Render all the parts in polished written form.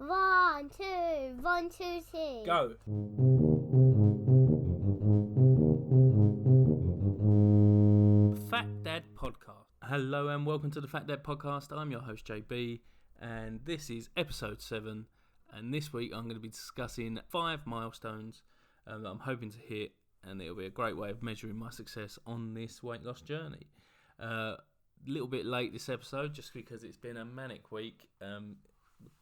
1, 2, 1, 2, 3. Go. Fatdad Podcast. Hello and welcome to the Fatdad Podcast. I'm your host JB and this is episode 7. And this week I'm going to be discussing 5 milestones that I'm hoping to hit, and it'll be a great way of measuring my success on this weight loss journey. Little bit late this episode just because it's been a manic week.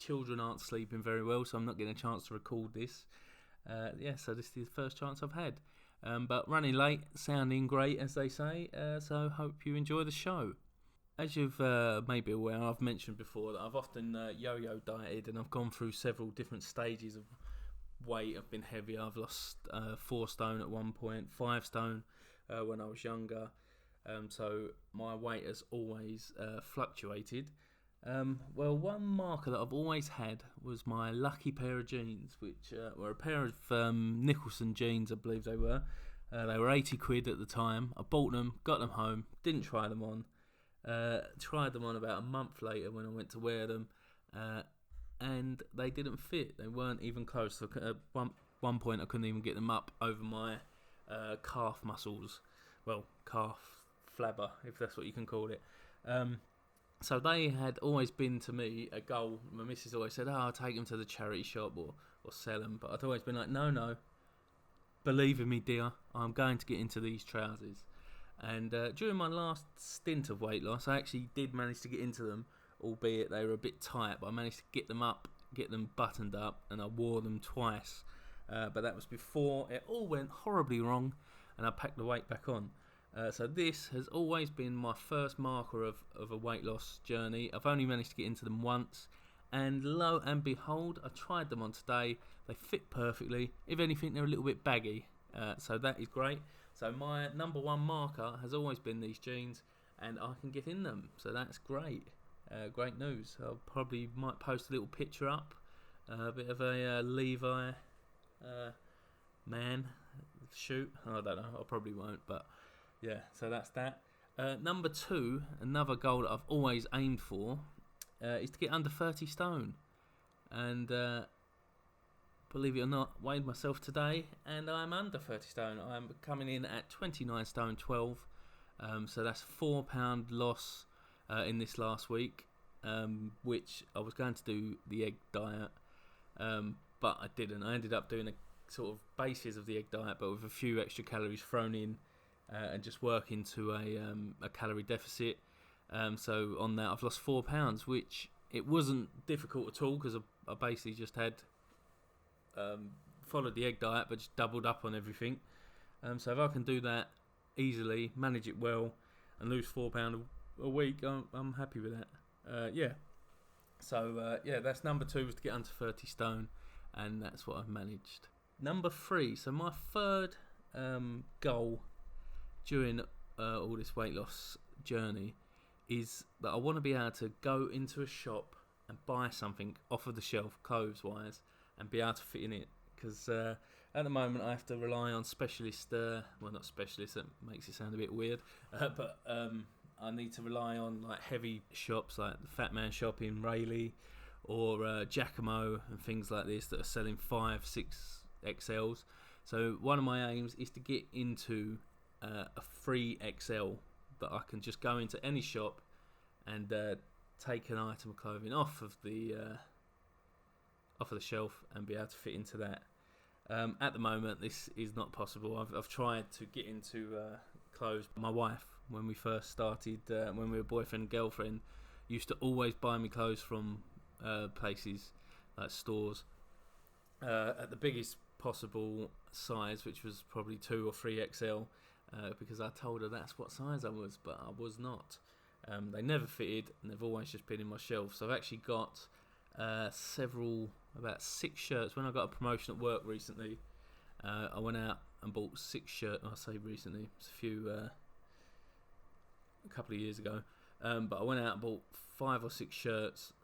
Children aren't sleeping very well, so I'm not getting a chance to record this. So this is the first chance I've had. But running late, sounding great, as they say. So hope you enjoy the show. As you've maybe aware, I've mentioned before that I've often yo-yo dieted, and I've gone through several different stages of weight. I've been heavy. I've lost 4 stone at one point, 5 stone when I was younger. So my weight has always fluctuated. One marker that I've always had was my lucky pair of jeans, which were a pair of Nicholson jeans, I believe they were. They were 80 quid at the time. I bought them, got them home, didn't try them on. Tried them on about a month later when I went to wear them, and they didn't fit. They weren't even close. So at one point I couldn't even get them up over my calf muscles. Well, calf flabber, if that's what you can call it. So they had always been to me a goal. My missus always said, I'll take them to the charity shop or sell them. But I'd always been like, no, believe in me, dear, I'm going to get into these trousers. And during my last stint of weight loss, I actually did manage to get into them, albeit they were a bit tight, but I managed to get them up, get them buttoned up, and I wore them twice. But that was before it all went horribly wrong and I packed the weight back on. So this has always been my first marker of a weight loss journey. I've only managed to get into them once, and lo and behold, I tried them on today. They fit perfectly. If anything, they're a little bit baggy, so that is great. So my number one marker has always been these jeans, and I can get in them, so that's great. Great news. I probably might post a little picture up, a bit of a Levi man shoot. I don't know, I probably won't, but yeah, so that's that. Number 2, another goal that I've always aimed for, is to get under 30 stone. And believe it or not, weighed myself today, and I'm under 30 stone. I'm coming in at 29 stone 12. So that's £4 loss in this last week, which I was going to do the egg diet, but I didn't. I ended up doing a sort of basis of the egg diet, but with a few extra calories thrown in. And just working to a calorie deficit. So on that, I've lost £4, which it wasn't difficult at all because I basically just had followed the egg diet, but just doubled up on everything. So if I can do that easily, manage it well, and lose £4 a week, I'm happy with that. So that's number 2, was to get under 30 stone, and that's what I've managed. Number 3, so my third goal during all this weight loss journey is that I want to be able to go into a shop and buy something off of the shelf, clothes wise, and be able to fit in it, because at the moment I have to rely on specialist, not specialist, that makes it sound a bit weird, but I need to rely on like heavy shops like the Fat Man shop in Rayleigh or Giacomo and things like this that are selling 5-6 XLs. So one of my aims is to get into a 3XL that I can just go into any shop and take an item of clothing off of the shelf and be able to fit into that. At the moment, this is not possible. I've tried to get into clothes. My wife, when we first started, when we were boyfriend and girlfriend, used to always buy me clothes from places like stores at the biggest possible size, which was probably 2 or 3XL. Because I told her that's what size I was, but I was not. They never fitted, and they've always just been in my shelf. So I've actually got about 6 shirts. When I got a promotion at work recently, I went out and bought 6 shirts. I say recently, it's a couple of years ago. But I went out and bought 5 or 6 shirts.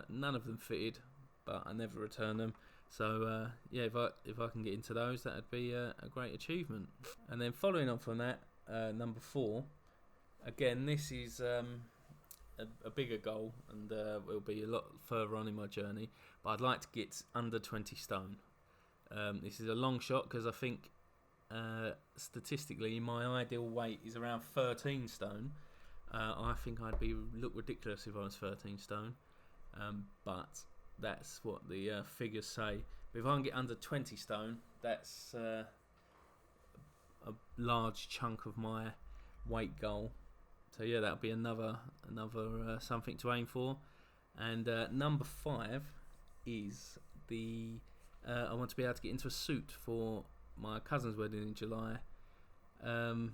None of them fitted, but I never returned them. So if I can get into those, that would be a great achievement. And then following on from that, number 4, again, this is a bigger goal, and will be a lot further on in my journey. but I'd like to get under 20 stone. This is a long shot because I think statistically my ideal weight is around 13 stone. I think I'd look ridiculous if I was 13 stone, but that's what the figures say. But if I can get under 20 stone, that's a large chunk of my weight goal. So yeah, that'll be another something to aim for. And number 5 is I want to be able to get into a suit for my cousin's wedding in July. I'm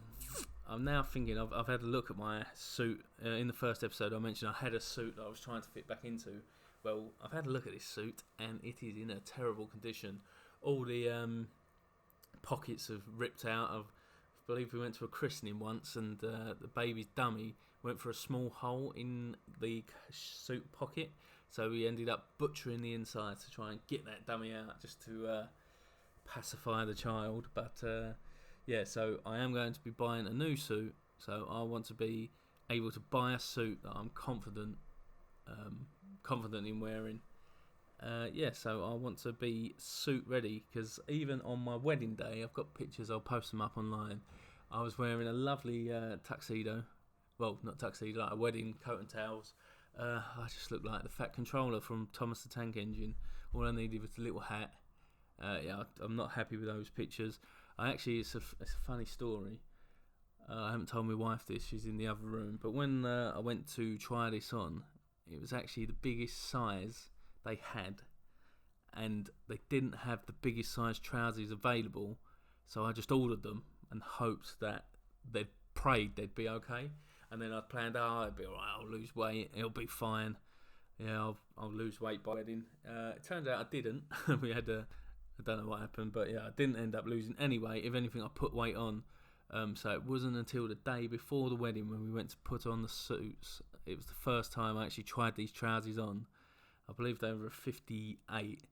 now thinking I've had a look at my suit. In the first episode I mentioned I had a suit that I was trying to fit back into. Well, I've had a look at this suit and it is in a terrible condition. All the pockets have ripped out. I believe we went to a christening once and the baby's dummy went for a small hole in the suit pocket, so we ended up butchering the inside to try and get that dummy out just to pacify the child. But yeah, so I am going to be buying a new suit, so I want to be able to buy a suit that I'm confident in wearing. Yeah, so I want to be suit ready, because even on my wedding day, I've got pictures, I'll post them up online. I was wearing a lovely tuxedo, well, not tuxedo, like a wedding coat and towels. I just looked like the Fat Controller from Thomas the Tank Engine. All I needed was a little hat. Yeah, I'm not happy with those pictures. It's a funny story. I haven't told my wife this, she's in the other room. But when I went to try this on, it was actually the biggest size they had, and they didn't have the biggest size trousers available, so I just ordered them and hoped that they'd be okay. And then I planned, it'll be alright, I'll lose weight, it'll be fine. Yeah, I'll lose weight by wedding. It turns out I didn't. We had I don't know what happened, but yeah, I didn't end up losing any weight. If anything, I put weight on. So it wasn't until the day before the wedding when we went to put on the suits. It was the first time I actually tried these trousers on. I believe they were a 58.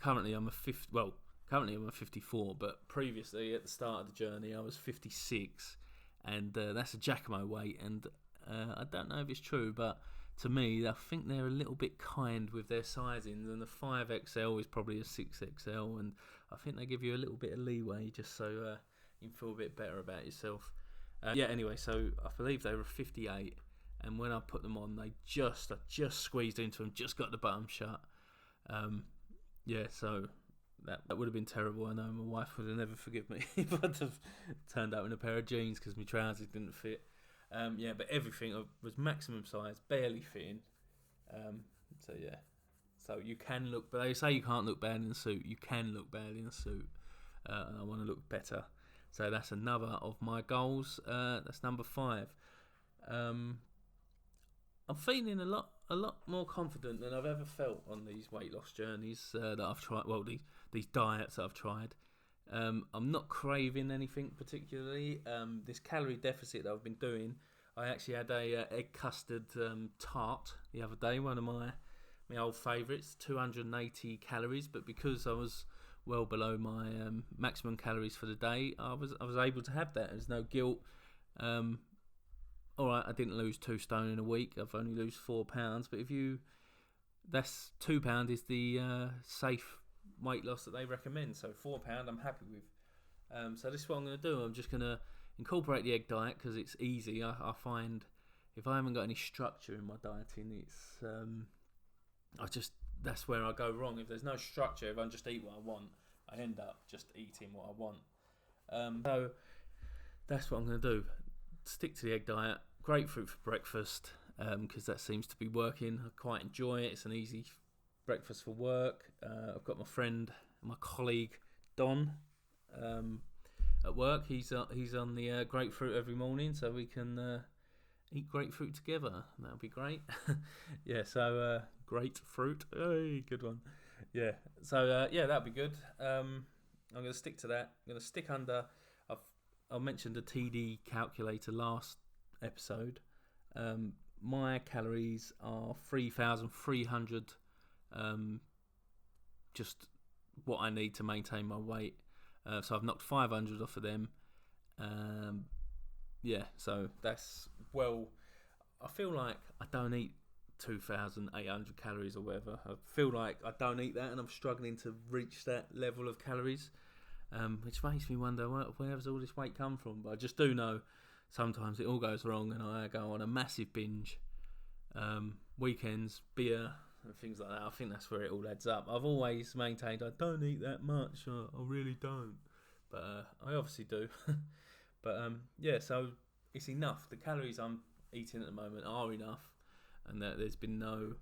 Currently I'm a 54, but previously at the start of the journey I was 56, and that's a Giacomo weight, and I don't know if it's true, but to me I think they're a little bit kind with their sizings, and the 5XL is probably a 6XL, and I think they give you a little bit of leeway just so you can feel a bit better about yourself. Yeah, anyway, so I believe they were 58, and when I put them on, I just squeezed into them, just got the bottom shut. Yeah, so that would have been terrible. I know my wife would have never forgive me if I'd have turned up in a pair of jeans because my trousers didn't fit. Yeah, but everything was maximum size, barely fitting. So yeah, so you can look, but they say you can't look bad in a suit. You can look bad in a suit, and I want to look better. So that's another of my goals. That's number 5. I'm feeling a lot more confident than I've ever felt on these weight loss journeys that I've tried. Well, these diets that I've tried. I'm not craving anything particularly. This calorie deficit that I've been doing, I actually had a egg custard tart the other day. One of my old favourites, 280 calories. But because I was well below my maximum calories for the day, I was able to have that. There's no guilt. Alright, I didn't lose 2 stone in a week. I've only lost 4 pounds. But that's £2 is the safe weight loss that they recommend. So £4 I'm happy with. So this is what I'm going to do. I'm just going to incorporate the egg diet because it's easy. I find if I haven't got any structure in my dieting, that's where I go wrong. If there's no structure, if I just eat what I want, I end up just eating what I want. So that's what I'm going to do. Stick to the egg diet, grapefruit for breakfast, because that seems to be working. I quite enjoy it. It's an easy breakfast for work. I've got my friend, my colleague Don, at work. He's on the grapefruit every morning, so we can eat grapefruit together. That'll be great. Yeah, so grapefruit, hey, good one. Yeah, so yeah, that'll be good. I'm going to stick to that. I'm going to stick under. I mentioned the TD calculator last episode. My calories are 3,300, just what I need to maintain my weight. So I've knocked 500 off of them. Yeah, so that's, well, I feel like I don't eat 2,800 calories or whatever. I feel like I don't eat that, and I'm struggling to reach that level of calories, which makes me wonder where's all this weight come from. But I just do know sometimes it all goes wrong, and I go on a massive binge. Weekends, beer, and things like that. I think that's where it all adds up. I've always maintained I don't eat that much. I really don't, but I obviously do. But so it's enough. The calories I'm eating at the moment are enough, and that there's been no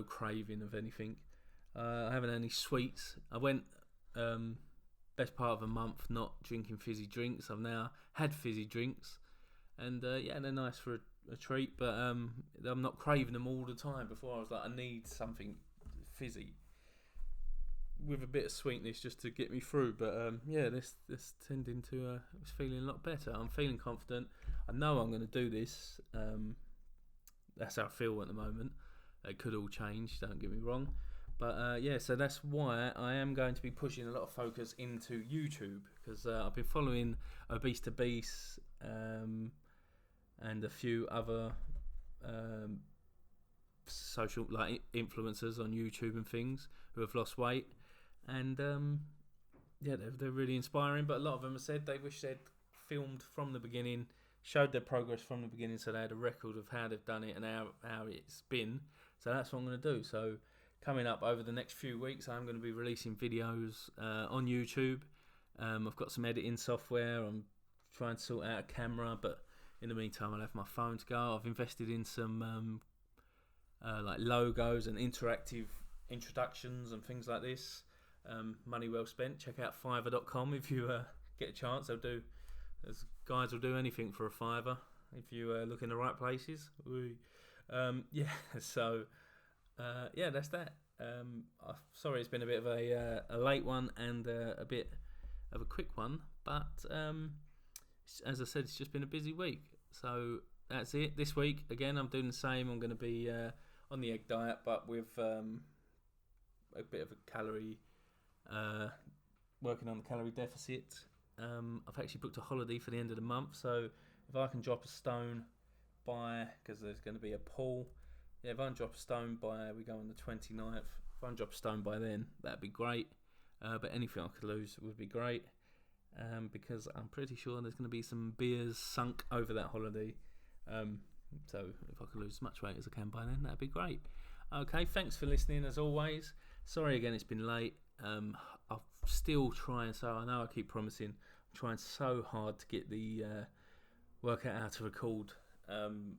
craving of anything. I haven't had any sweets. I went best part of a month not drinking fizzy drinks. I've now had fizzy drinks, and they're nice for a treat, but I'm not craving them all the time. Before I was like, I need something fizzy with a bit of sweetness just to get me through. But this tending to it's feeling a lot better. I'm feeling confident. I know I'm going to do this. That's how I feel at the moment. It could all change, don't get me wrong, but so that's why I am going to be pushing a lot of focus into YouTube, because I've been following Obese to Beast and a few other social influencers on YouTube and things who have lost weight, and they're really inspiring. But a lot of them have said they wish they'd filmed from the beginning, showed their progress from the beginning, so they had a record of how they've done it and how it's been. So that's what I'm going to do. So coming up over the next few weeks, I'm going to be releasing videos on YouTube. I've got some editing software. I'm trying to sort out a camera, but in the meantime, I'll have my phone to go. I've invested in some logos and interactive introductions and things like this. Money well spent. Check out fiverr.com if you get a chance. Those guys will do anything for a fiver if you look in the right places. That's that. Sorry it's been a bit of a late one and a bit of a quick one, but as I said, it's just been a busy week. So that's it. This week, again, I'm doing the same. I'm going to be on the egg diet, but with a bit of a calorie, working on the calorie deficit. I've actually booked a holiday for the end of the month, so if I can drop a stone by, because there's going to be a pool, if I can drop a stone by, we go on the 29th, if I can drop a stone by then, that'd be great. But anything I could lose would be great, because I'm pretty sure there's going to be some beers sunk over that holiday. So if I could lose as much weight as I can by then, that'd be great. Okay, thanks for listening as always. Sorry again it's been late. I'm still trying, so I know I keep promising, I'm trying so hard to get the work out how to record phone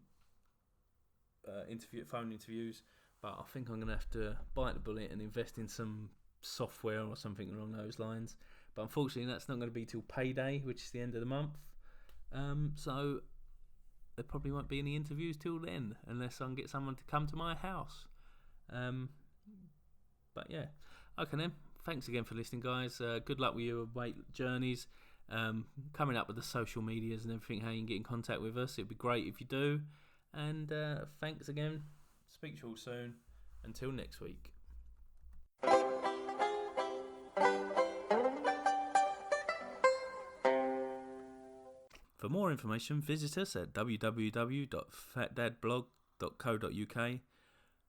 interviews, but I think I'm going to have to bite the bullet and invest in some software or something along those lines. But unfortunately that's not going to be till payday, which is the end of the month, so there probably won't be any interviews till then, unless I can get someone to come to my house. But yeah, okay then, thanks again for listening, guys. Good luck with your weight journeys, coming up with the social medias and everything, how you can get in contact with us. It'd be great if you do, and thanks again. Speak to you all soon. Until next week. For more information, visit us at www.fatdadblog.co.uk.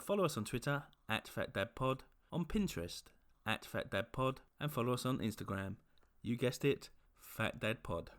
Follow us on Twitter @FatDadPod, on Pinterest @FatDadPod, and follow us on Instagram. You guessed it, FatDadPod.